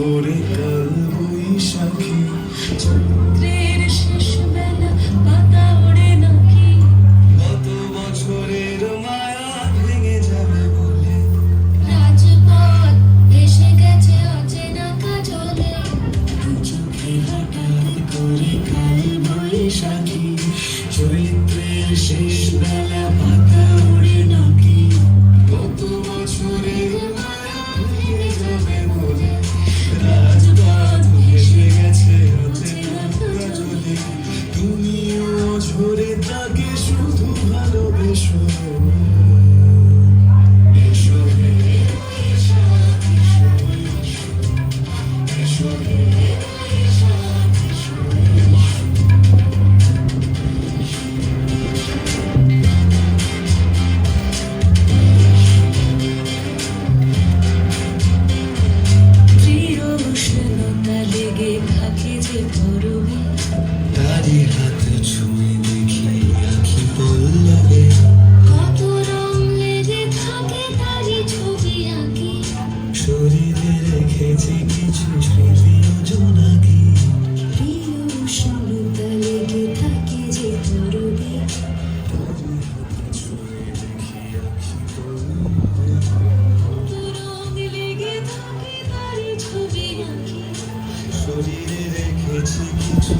ওরে কাল বৈশাখী চৈত্রের শেষ বেলা পাতা ওড়ে নাকি গত বছরের মায়া ভেঙে যাবে বলে রাজপথ এসে গেছে অচেনা কাজলে দু চোখে হঠাৎ করে কাল বৈশাখী চৈত্রের শেষ বেলা পাতা ওড়ে নাকি গত বছরের মায়া ভেঙে যাবে বলে রাজপথ এসে গেছে অচেনা কাজলে তুমিও ঝরে তাকে শুধু ভালোবেসো এসো হে বৈশাখ, এসো হে বৈশাখ, এসো হে প্রিয় উষ্ণতা লেগে থাকে যে পরবে তারি হাত ছুঁয়ে দেখি আখি পল্লবে কত রং লেগে থাকে তারই ছবি আঁকি শরীরে রেখেছি কিছু স্মৃতি জোনাকি প্রিয় উষ্ণতা লেগে থাকে যে পরবে তারি হাত ছুঁয়ে দেখি আখি পল্লবে কত রং লেগে থাকে তারই ছবি আঁকি শরীরে রেখেছি কিছু